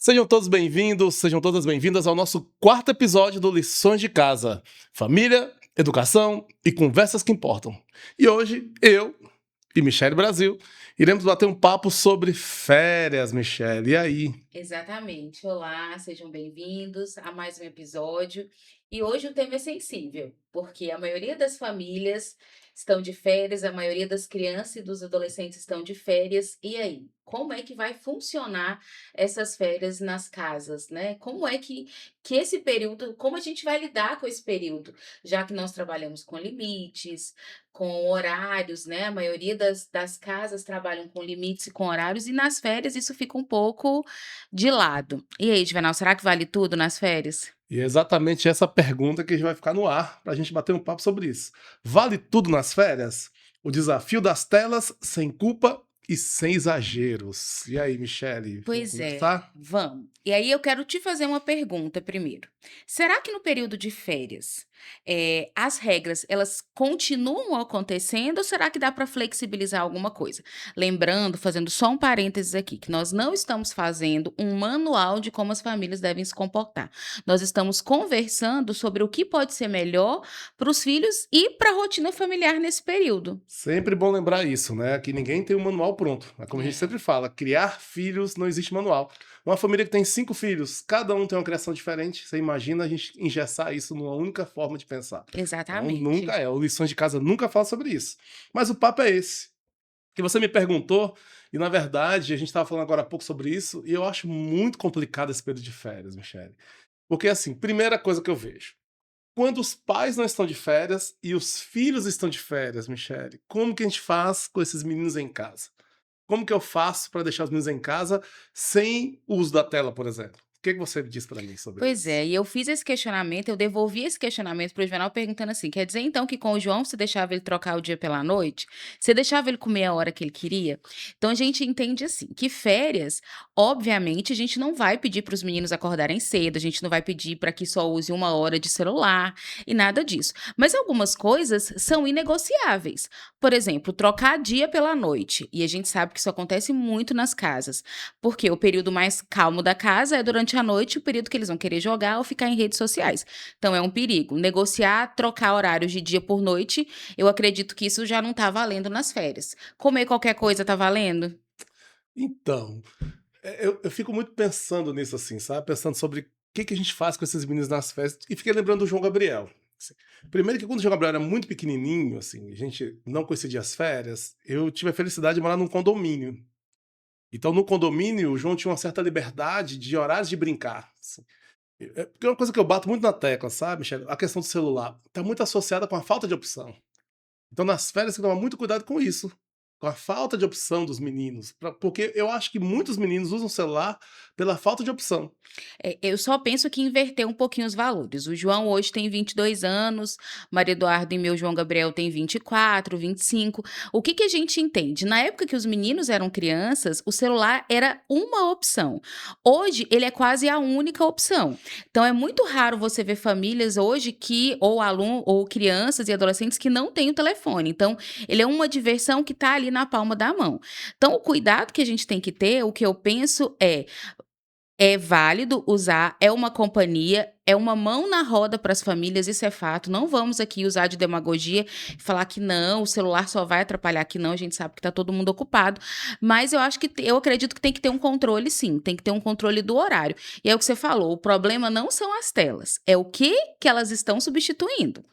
Sejam todos bem-vindos, sejam todas bem-vindas ao nosso quarto episódio do Lições de Casa. Família, educação e conversas que importam. E hoje, eu e Michele Brasil iremos bater um papo sobre férias, Michele. E aí? Exatamente. Olá, sejam bem-vindos a mais um episódio. E hoje o tema é sensível, porque a maioria das famílias estão de férias, a maioria das crianças e dos adolescentes estão de férias. E aí? Como é que vai funcionar essas férias nas casas, né? Como é que esse período, como a gente vai lidar com esse período? Já que nós trabalhamos com limites, com horários, né? A maioria das casas trabalham com limites e com horários, e nas férias isso fica um pouco de lado. E aí, Juvenal, será que vale tudo nas férias? E é exatamente essa pergunta que a gente vai ficar no ar para a gente bater um papo sobre isso. Vale tudo nas férias? O desafio das telas sem culpa e sem exageros. E aí, Michele, vamos Pois é, conversar? vamos. E aí eu quero te fazer uma pergunta primeiro. Será que no período de férias, as regras elas continuam acontecendo ou será que dá para flexibilizar alguma coisa? Lembrando, fazendo só um parênteses aqui, que nós não estamos fazendo um manual de como as famílias devem se comportar. Nós estamos conversando sobre o que pode ser melhor para os filhos e para a rotina familiar nesse período. Sempre bom lembrar isso, né? Que ninguém tem um manual pronto. É como a gente É, sempre fala, criar filhos não existe manual. Uma família que tem 5 filhos, cada um tem uma criação diferente. Você imagina a gente engessar isso numa única forma de pensar. Então, nunca exatamente. é. O Lições de Casa nunca fala sobre isso. Mas o papo é esse. Que você me perguntou, e na verdade a gente estava falando agora há pouco sobre isso, e eu acho muito complicado esse período de férias, Michele. Porque, assim, primeira coisa que eu vejo. Quando os pais não estão de férias e os filhos estão de férias, Michele, como que a gente faz com esses meninos em casa? Como que eu faço para deixar os meninos em casa sem o uso da tela, por exemplo? O que que você diz para mim sobre Pois isso? é, e eu fiz esse questionamento, eu devolvi esse questionamento para o Juvenal perguntando assim: quer dizer então que com o João você deixava ele trocar o dia pela noite? Você deixava ele comer a hora que ele queria? Então a gente entende assim, que férias, obviamente, a gente não vai pedir para os meninos acordarem cedo, a gente não vai pedir para que só use uma hora de celular e nada disso. Mas algumas coisas são inegociáveis. Por exemplo, trocar dia pela noite. E a gente sabe que isso acontece muito nas casas, porque o período mais calmo da casa é durante a noite, o período que eles vão querer jogar ou ficar em redes sociais. Então é um perigo. Negociar, trocar horários de dia por noite, eu acredito que isso já não tá valendo nas férias. Comer qualquer coisa tá valendo? Então, eu fico muito pensando nisso assim, sabe? Pensando sobre o que que a gente faz com esses meninos nas festas. E fiquei lembrando do João Gabriel. Assim, primeiro que quando o João Gabriel era muito pequenininho, assim, a gente não coincidia as férias, eu tive a felicidade de morar num condomínio. Então, no condomínio, o João tinha uma certa liberdade de horários de brincar, assim. Porque é uma coisa que eu bato muito na tecla, sabe, Michele? A questão do celular está muito associada com a falta de opção. Então, nas férias, você tem que tomar muito cuidado com isso, com a falta de opção dos meninos, porque eu acho que muitos meninos usam o celular pela falta de opção. Eu só penso que inverter um pouquinho os valores. O João hoje tem 22 anos, Maria Eduardo e meu João Gabriel tem 24, 25. O que que a gente entende? Na época que os meninos eram crianças, o celular era uma opção. Hoje, ele é quase a única opção. Então, é muito raro você ver famílias hoje que, ou aluno, ou crianças e adolescentes que não têm o telefone. Então, ele é uma diversão que está ali na palma da mão. Então, o cuidado que a gente tem que ter, o que eu penso é válido usar, é uma companhia, é uma mão na roda para as famílias, isso é fato. Não vamos aqui usar de demagogia e falar que não, o celular só vai atrapalhar, que não, a gente sabe que está todo mundo ocupado. Mas eu acho que eu acredito que tem que ter um controle, sim, tem que ter um controle do horário. E é o que você falou, o problema não são as telas, é o que elas estão substituindo.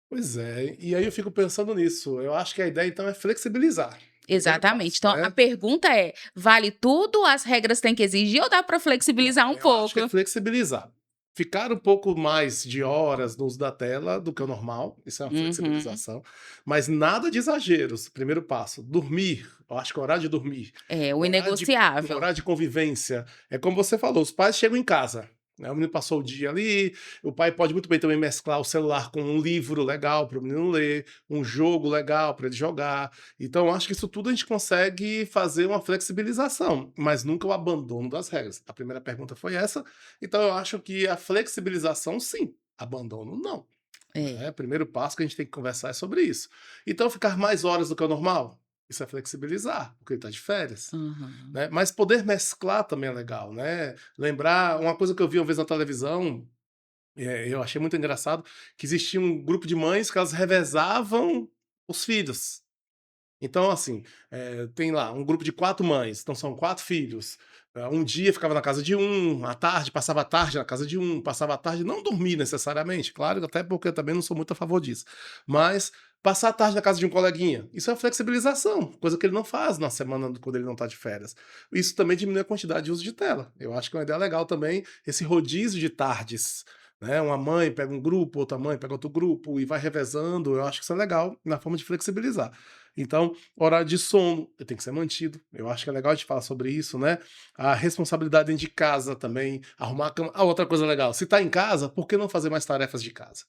Pois é, e aí eu fico pensando nisso. Eu acho que a ideia, então, é flexibilizar. Primeiro Exatamente. passo, Então a né? pergunta é: vale tudo? As regras têm que exigir ou dá para flexibilizar Não, um eu acho que é pouco? flexibilizar. Ficar um pouco mais de horas no uso da tela do que o normal, isso é uma Uhum. flexibilização, mas nada de exageros. Primeiro passo, dormir, eu acho que é o horário de dormir, É, o horário de inegociável. horário de convivência, é como você falou, os pais chegam em casa, né, o menino passou o dia ali, o pai pode muito bem também mesclar o celular com um livro legal para o menino ler, um jogo legal para ele jogar. Então, eu acho que isso tudo a gente consegue fazer uma flexibilização, mas nunca o abandono das regras. A primeira pergunta foi essa, então eu acho que a flexibilização sim, abandono não. É. Né? Primeiro passo que a gente tem que conversar é sobre isso. Então, ficar mais horas do que o normal? Isso é flexibilizar, porque ele está de férias. Aham. Né? Mas poder mesclar também é legal, né? Lembrar, uma coisa que eu vi uma vez na televisão, eu achei muito engraçado, que existia um grupo de mães que elas revezavam os filhos. Então, assim, tem lá um grupo de 4 mães, então são 4 filhos. Um dia ficava na casa de um, à tarde, passava a tarde na casa de um, passava a tarde, não dormir necessariamente, claro, até porque eu também não sou muito a favor disso. Mas passar a tarde na casa de um coleguinha, isso é flexibilização, coisa que ele não faz na semana quando ele não está de férias. Isso também diminui a quantidade de uso de tela. Eu acho que é uma ideia legal também esse rodízio de tardes. Né? Uma mãe pega um grupo, outra mãe pega outro grupo e vai revezando. Eu acho que isso é legal na forma de flexibilizar. Então, horário de sono tem que ser mantido. Eu acho que é legal a gente falar sobre isso, né? A responsabilidade dentro de casa também, arrumar a cama. Ah, outra coisa legal, se tá em casa, por que não fazer mais tarefas de casa?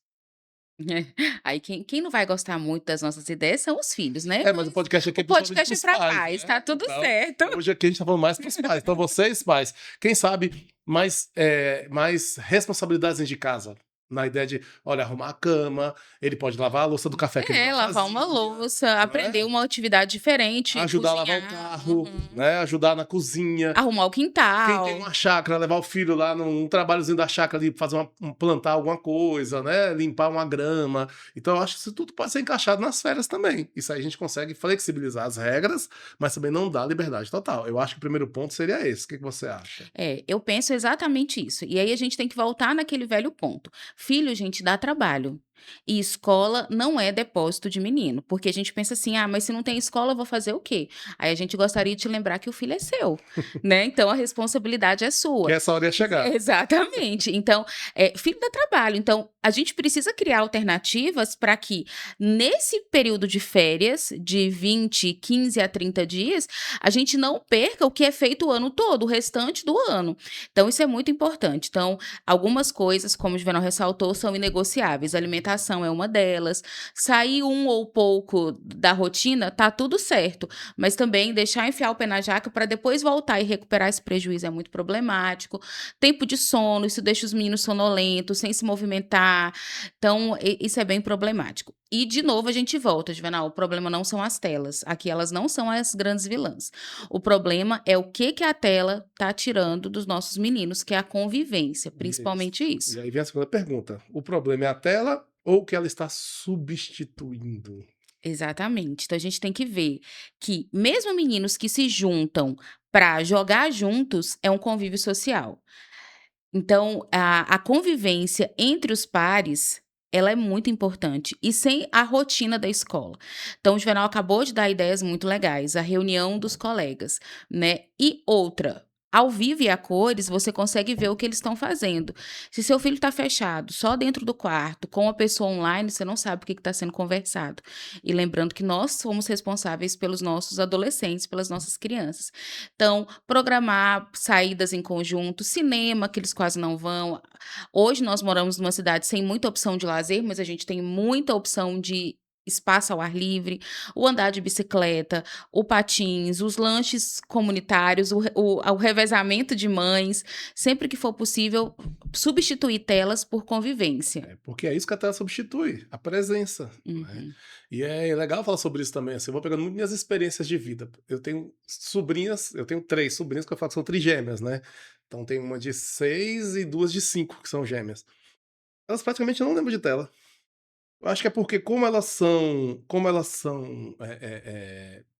Aí quem não vai gostar muito das nossas ideias são os filhos, né, É, mas o mas podcast aqui o é principalmente podcast para é os para pais, pais, né? tá tudo Então, certo. hoje aqui a gente tá falando mais para os pais. Então, vocês, pais, quem sabe mais responsabilidades dentro de casa. Na ideia de, olha, arrumar a cama, ele pode lavar a louça do café que ele não Lavar uma fazia, louça, não aprender é? uma atividade diferente, Ajudar a lavar o cozinhar, carro, né? Ajudar na cozinha. arrumar o Quem tem quintal. uma chácara, levar o filho lá num trabalhozinho da chácara ali, fazer plantar alguma coisa, né? Limpar uma grama. Então, eu acho que isso tudo pode ser encaixado nas férias também. Isso aí a gente consegue flexibilizar as regras, mas também não dá liberdade total. Eu acho que o primeiro ponto seria esse. O que você acha? Eu penso exatamente isso. E aí a gente tem que voltar naquele velho ponto. Filho, gente, dá trabalho. E escola não é depósito de menino, porque a gente pensa assim: "Ah, mas se não tem escola, eu vou fazer o quê?". Aí a gente gostaria de te lembrar que o filho é seu, né, então a responsabilidade é Que sua. essa hora ia chegar. Exatamente. Então, filho dá trabalho. Então, a gente precisa criar alternativas para que, nesse período de férias, de 20, 15 a 30 dias, a gente não perca o que é feito o ano todo, o restante do ano. Então, isso é muito importante. Então, algumas coisas, como o Juvenal ressaltou, são inegociáveis. A alimentação é uma delas. Sair um ou pouco da rotina, tá tudo certo. Mas também deixar enfiar o pé na jaca para depois voltar e recuperar esse prejuízo é muito problemático. Tempo de sono, isso deixa os meninos sonolentos, sem se movimentar. Então, isso é bem problemático. E, de novo, a gente volta, Juvenal, o problema não são as telas. Aqui elas não são as grandes vilãs. O problema é o que a tela está tirando dos nossos meninos, que é a convivência, Isso. principalmente isso. E aí vem a segunda pergunta. O problema é a tela ou o que ela está substituindo? Exatamente. Então a gente tem que ver que mesmo meninos que se juntam para jogar juntos é um convívio social. Então a convivência entre os pares, ela é muito importante e sem a rotina da escola. Então o Juvenal acabou de dar ideias muito legais, a reunião dos colegas, né. E outra, ao vivo e a cores, você consegue ver o que eles estão fazendo. Se seu filho está fechado só dentro do quarto, com a pessoa online, você não sabe o que está sendo conversado. E lembrando que nós somos responsáveis pelos nossos adolescentes, pelas nossas crianças. Então, programar saídas em conjunto, cinema, que eles quase não vão. Hoje nós moramos numa cidade sem muita opção de lazer, mas a gente tem muita opção de espaço ao ar livre, o andar de bicicleta, o patins, os lanches comunitários, o revezamento de mães, sempre que for possível, substituir telas por convivência. Porque é isso que a tela substitui, a presença, né? Uhum. E é legal falar sobre isso também, assim, eu vou pegando muito minhas experiências de vida. Eu tenho sobrinhas, eu tenho 3 sobrinhas que eu falo que são trigêmeas, né? Então tem uma de 6 e 2 de 5 que são gêmeas. Elas praticamente não lembram de tela. Eu acho que é porque como elas são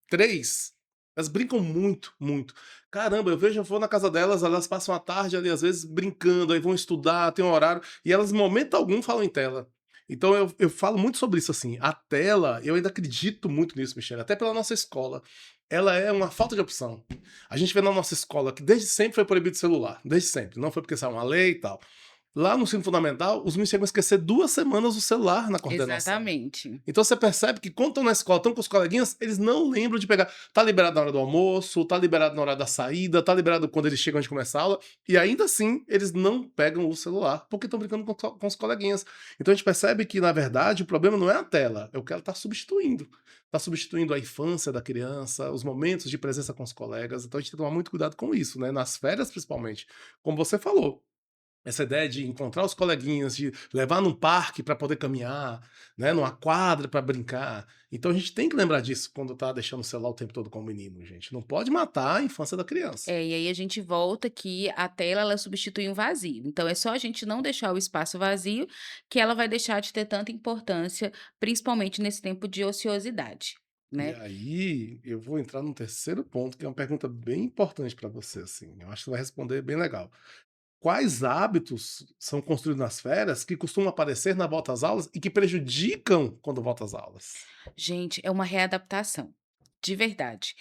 3, elas brincam muito, muito. Caramba, eu vou na casa delas, elas passam a tarde ali, às vezes, brincando, aí vão estudar, tem um horário, e elas, em momento algum, falam em tela. Então eu falo muito sobre isso, assim. A tela, eu ainda acredito muito nisso, Michele, até pela nossa escola. Ela é uma falta de opção. A gente vê na nossa escola que desde sempre foi proibido celular, desde sempre. Não foi porque saiu uma lei e tal. Lá no ensino fundamental, os meninos chegam a esquecer 2 semanas o celular na coordenação. Exatamente. Então você percebe que quando estão na escola, estão com os coleguinhas, eles não lembram de pegar. Tá liberado na hora do almoço, tá liberado na hora da saída, tá liberado quando eles chegam antes de começar a aula, e ainda assim eles não pegam o celular, porque estão brincando com os coleguinhas. Então a gente percebe que, na verdade, o problema não é a tela, é o que ela está substituindo. Está substituindo a infância da criança, os momentos de presença com os colegas. Então a gente tem que tomar muito cuidado com isso, né? Nas férias, principalmente. Como você falou. Essa ideia de encontrar os coleguinhas, de levar num parque para poder caminhar, né, numa quadra para brincar. Então a gente tem que lembrar disso quando tá deixando o celular o tempo todo com o menino, gente. Não pode matar a infância da criança. É, e aí a gente volta que a tela ela substitui um vazio. Então é só a gente não deixar o espaço vazio que ela vai deixar de ter tanta importância, principalmente nesse tempo de ociosidade, E né. aí eu vou entrar num terceiro ponto, que é uma pergunta bem importante para você, assim. Eu acho que você vai responder bem legal. Quais hábitos são construídos nas férias que costumam aparecer na volta às aulas e que prejudicam quando volta às aulas? Gente, é uma readaptação, de verdade.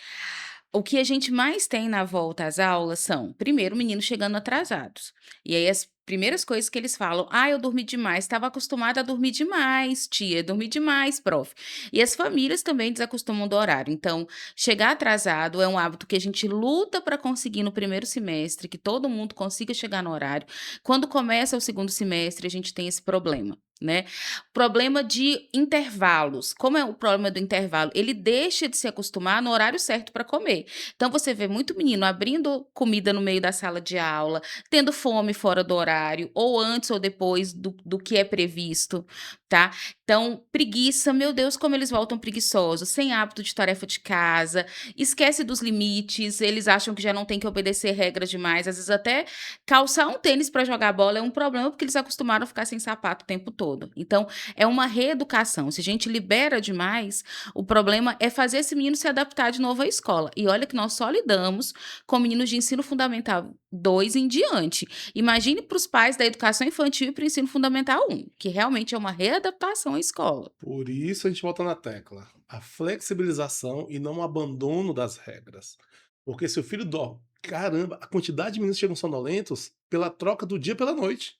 O que a gente mais tem na volta às aulas são, primeiro, meninos chegando atrasados. E aí as primeiras coisas que eles falam: "Ah, eu dormi demais, estava acostumada a dormir demais, tia, dormi demais, prof". E as famílias também desacostumam do horário. Então, chegar atrasado é um hábito que a gente luta para conseguir no primeiro semestre, que todo mundo consiga chegar no horário. Quando começa o segundo semestre, a gente tem esse problema, né. Problema de intervalos. Como é o problema do intervalo? Ele deixa de se acostumar no horário certo para comer. Então você vê muito menino abrindo comida no meio da sala de aula, tendo fome fora do horário, ou antes ou depois do que é previsto, tá. Então, preguiça, meu Deus, como eles voltam preguiçosos, sem hábito de tarefa de casa, esquece dos limites, eles acham que já não tem que obedecer regras demais, às vezes até calçar um tênis para jogar bola é um problema, porque eles acostumaram a ficar sem sapato o tempo todo. Então, é uma reeducação. Se a gente libera demais, o problema é fazer esse menino se adaptar de novo à escola. E olha que nós só lidamos com meninos de ensino fundamental 2 em diante. Imagine para os pais da educação infantil e para o ensino fundamental 1, que realmente é uma readaptação à escola. Por isso a gente volta na tecla. A flexibilização e não o abandono das regras. Porque se o filho dorme, caramba, a quantidade de meninos que chegam sonolentos pela troca do dia pela noite.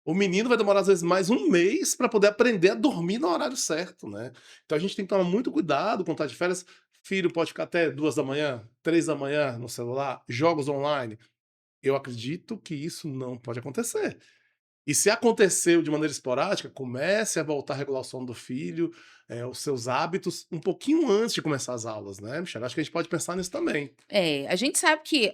O menino vai demorar às vezes mais um mês para poder aprender a dormir no horário certo, né. Então a gente tem que tomar muito cuidado quando tá de férias. Filho pode ficar até 2 da manhã, 3 da manhã no celular, jogos online. Eu acredito que isso não pode acontecer. E se aconteceu de maneira esporádica, comece a voltar a regular o sono do filho, os seus hábitos, um pouquinho antes de começar as aulas, né, Michele? Acho que a gente pode pensar nisso também. É, a gente sabe que,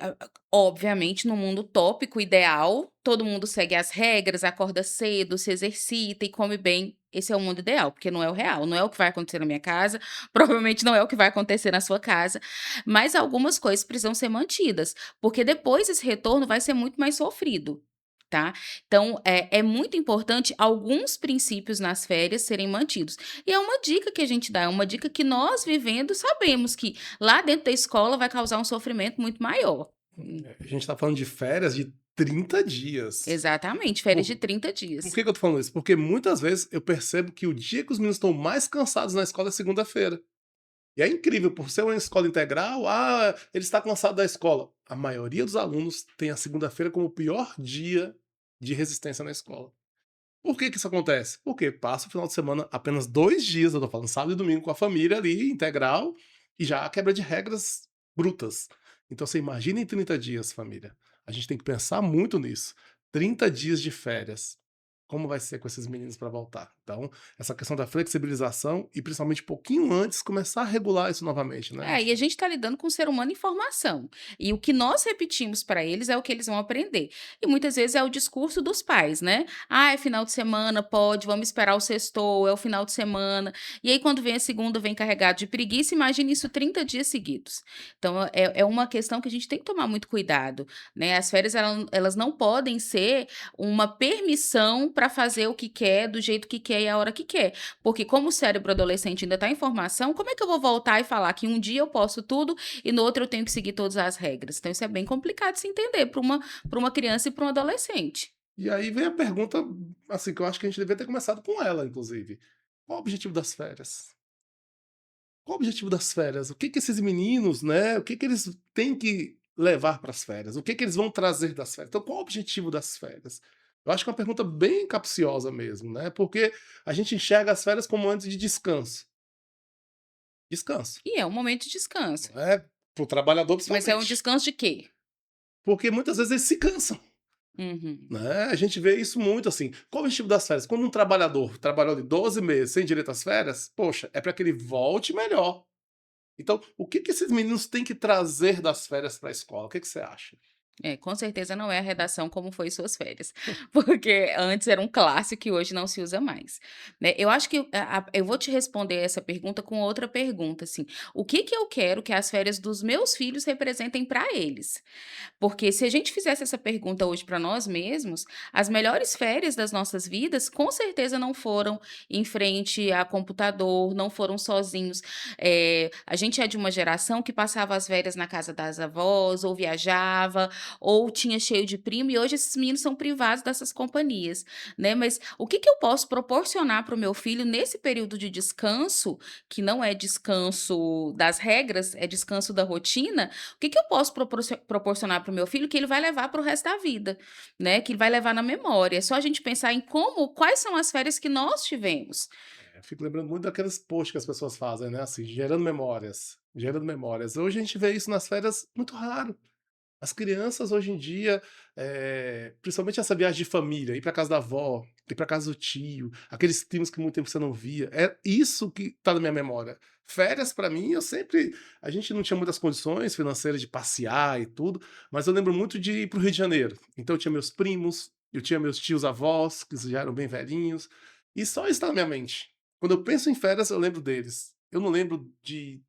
obviamente, no mundo utópico ideal, todo mundo segue as regras, acorda cedo, se exercita e come bem. Esse é o mundo ideal, porque não é o real, não é o que vai acontecer na minha casa, provavelmente não é o que vai acontecer na sua casa, mas algumas coisas precisam ser mantidas, porque depois esse retorno vai ser muito mais sofrido, tá. Então, é muito importante alguns princípios nas férias serem mantidos. E é uma dica que a gente dá, é uma dica que nós vivendo sabemos que lá dentro da escola vai causar um sofrimento muito maior. A gente está falando de férias de 30 dias. Exatamente, férias Por de 30 por dias. que que eu tô falando isso? Porque muitas vezes eu percebo que o dia que os meninos estão mais cansados na escola é segunda-feira. E é incrível, por ser uma escola integral, ele está cansado da escola. A maioria dos alunos tem a segunda-feira como o pior dia de resistência na escola. Por que que isso acontece? Porque passa o final de semana, apenas 2 dias, eu tô falando sábado e domingo com a família ali, integral, e já há quebra de regras brutas. Então você imagina em 30 dias, família. A gente tem que pensar muito nisso. 30 dias de férias. Como vai ser com esses meninos para voltar? Então, essa questão da flexibilização e principalmente um pouquinho antes começar a regular isso novamente, né, É, e a Michele? gente está lidando com o ser humano em formação. E o que nós repetimos para eles é o que eles vão aprender. E muitas vezes é o discurso dos pais, né? Ah, é final de semana, pode, vamos esperar o sextou, é o final de semana. E aí, quando vem a segunda, vem carregado de preguiça, imagine isso 30 dias seguidos. Então, é uma questão que a gente tem que tomar muito cuidado, né? As férias, elas não podem ser uma permissão para fazer o que quer, do jeito que quer e a hora que quer. Porque como o cérebro adolescente ainda está em formação, como é que eu vou voltar e falar que um dia eu posso tudo e no outro eu tenho que seguir todas as regras? Então isso é bem complicado de se entender para uma criança e para um adolescente. E aí vem a pergunta, assim, que eu acho que a gente deveria ter começado com ela, inclusive. Qual o objetivo das férias? Qual o objetivo das férias? O que que esses meninos, né, o que que eles têm que levar para as férias? O que que eles vão trazer das férias? Então, qual o objetivo das férias? Eu acho que é uma pergunta bem capciosa mesmo, né? Porque a gente enxerga as férias como antes de descanso. Descanso, E é um momento de descanso. não é? Para o trabalhador, Mas é um principalmente. descanso de quê? Porque muitas vezes eles se cansam, Uhum. né? A gente vê isso muito assim. Qual o objetivo das férias? Quando um trabalhador trabalhou de 12 meses sem direito às férias, poxa, é para que ele volte melhor. Então, o que que esses meninos têm que trazer das férias para a escola? O que que você acha? É, com certeza não é a redação como foi suas férias, porque antes era um clássico e hoje não se usa mais, né. Eu acho que eu vou te responder essa pergunta com outra pergunta, assim, o que que eu quero que as férias dos meus filhos representem para eles? Porque se a gente fizesse essa pergunta hoje para nós mesmos, as melhores férias das nossas vidas com certeza não foram em frente a computador, não foram sozinhos. A gente é de uma geração que passava as férias na casa das avós, ou viajava, ou tinha cheio de primo, e hoje esses meninos são privados dessas companhias, né. Mas o que que eu posso proporcionar para o meu filho nesse período de descanso, que não é descanso das regras, é descanso da rotina, o que que eu posso proporcionar para o meu filho que ele vai levar para o resto da vida, né, que ele vai levar na memória. É só a gente pensar em quais são as férias que nós tivemos. Eu fico lembrando muito daqueles posts que as pessoas fazem, né, assim, gerando memórias, gerando memórias. Hoje a gente vê isso nas férias muito raro. As crianças hoje em dia, principalmente essa viagem de família, ir para casa da avó, ir para casa do tio, aqueles primos que muito tempo você não via, é isso que tá na minha memória. Férias para mim, eu sempre a gente não tinha muitas condições financeiras de passear e tudo, mas eu lembro muito de ir para o Rio de Janeiro. Então eu tinha meus primos, eu tinha meus tios avós, que já eram bem velhinhos, e só isso tá na minha mente. Quando eu penso em férias, eu lembro deles. Eu não lembro de,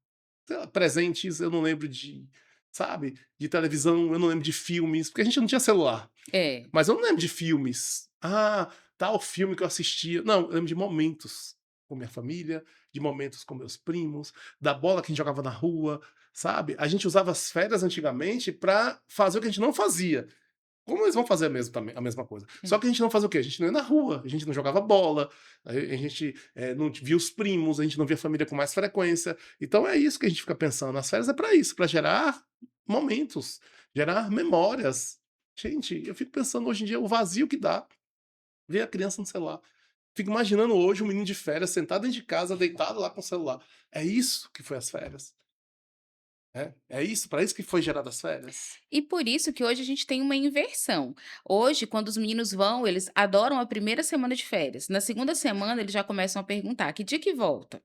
sei lá, presentes, eu não lembro de, sabe, de televisão, eu não lembro de filmes, porque a gente não tinha celular. É. Mas eu não lembro de filmes. Ah, tal filme que eu assistia. Não, eu lembro de momentos com minha família, de momentos com meus primos, da bola que a gente jogava na rua, sabe? A gente usava as férias antigamente pra fazer o que a gente não fazia. Como eles vão fazer mesmo também a mesma coisa. Só que a gente não fazia o quê? A gente não ia na rua, a gente não jogava bola, a gente, não via os primos, a gente não via a família com mais frequência. Então é isso que a gente fica pensando, as férias é pra isso, pra gerar momentos, gerar memórias. Gente, eu fico pensando hoje em dia o vazio que dá ver a criança no celular. Fico imaginando hoje um menino de férias sentado dentro de casa, deitado lá com o celular. É isso que foi as férias, é isso, pra isso que foi geradas as férias. E por isso que hoje a gente tem uma inversão. Hoje, quando os meninos vão, eles adoram a primeira semana de férias. Na segunda semana, eles já começam a perguntar: que dia que volta?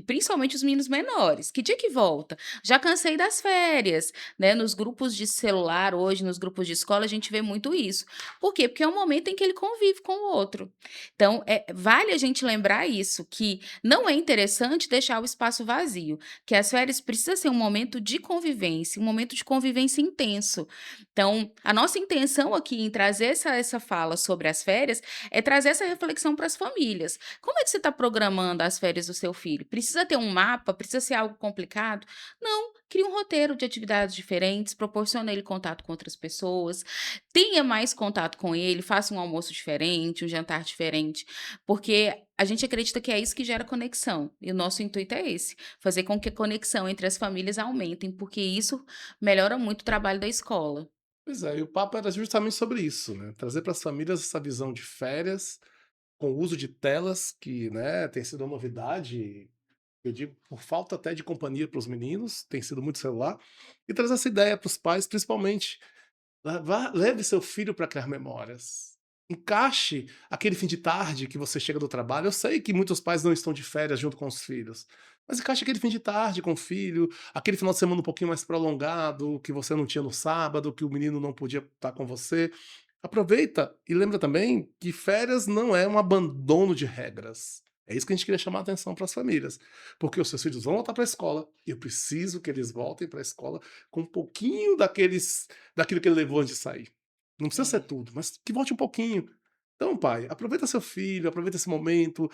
Principalmente os meninos menores: que dia que volta? Já cansei das férias. Né? Nos grupos de celular, hoje, nos grupos de escola, a gente vê muito isso. Por quê? Porque é um momento em que ele convive com o outro. Então, vale a gente lembrar isso, que não é interessante deixar o espaço vazio, que as férias precisa ser um momento de convivência, um momento de convivência intenso. Então, a nossa intenção aqui em trazer essa fala sobre as férias é trazer essa reflexão para as famílias. Como é que você está programando as férias do seu filho? Precisa ter um mapa? Precisa ser algo complicado? Não. Crie um roteiro de atividades diferentes, proporcione ele contato com outras pessoas, tenha mais contato com ele, faça um almoço diferente, um jantar diferente, porque a gente acredita que é isso que gera conexão, e o nosso intuito é esse, fazer com que a conexão entre as famílias aumentem, porque isso melhora muito o trabalho da escola. Pois é, e o papo era justamente sobre isso, né, trazer para as famílias essa visão de férias, com o uso de telas que, né, tem sido uma novidade, eu digo por falta até de companhia para os meninos, tem sido muito celular, e trazer essa ideia para os pais, principalmente, leve seu filho para criar memórias. Encaixe aquele fim de tarde que você chega do trabalho. Eu sei que muitos pais não estão de férias junto com os filhos, mas encaixe aquele fim de tarde com o filho, aquele final de semana um pouquinho mais prolongado, que você não tinha no sábado, que o menino não podia estar com você. Aproveita e lembra também que férias não é um abandono de regras. É isso que a gente queria chamar a atenção para as famílias. Porque os seus filhos vão voltar para a escola, e eu preciso que eles voltem para a escola com um pouquinho daquilo que ele levou antes de sair. Não precisa ser É. tudo, mas que volte um pouquinho. Então, pai, aproveita seu filho, aproveita esse momento,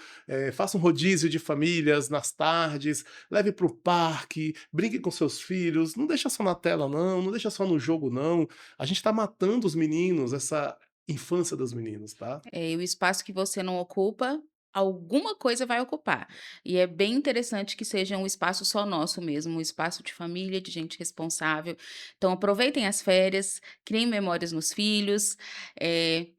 faça um rodízio de famílias nas tardes, leve para o parque, brinque com seus filhos, não deixa só na tela não, não deixa só no jogo não. A gente está matando os meninos, essa infância dos meninos, tá? E o espaço que você não ocupa, alguma coisa vai ocupar. E é bem interessante que seja um espaço só nosso mesmo, um espaço de família, de gente responsável. Então aproveitem as férias, criem memórias nos filhos,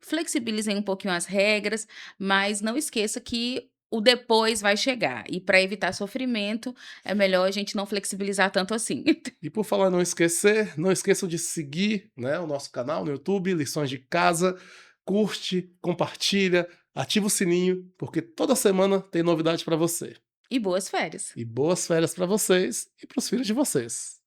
flexibilizem um pouquinho as regras, mas não esqueça que o depois vai chegar. E para evitar sofrimento, é melhor a gente não flexibilizar tanto assim. E por falar em não esquecer, não esqueçam de seguir, né, o nosso canal no YouTube, Lições de Casa, curte, compartilha, ativa o sininho, porque toda semana tem novidade para você. E boas férias. E boas férias para vocês e para os filhos de vocês.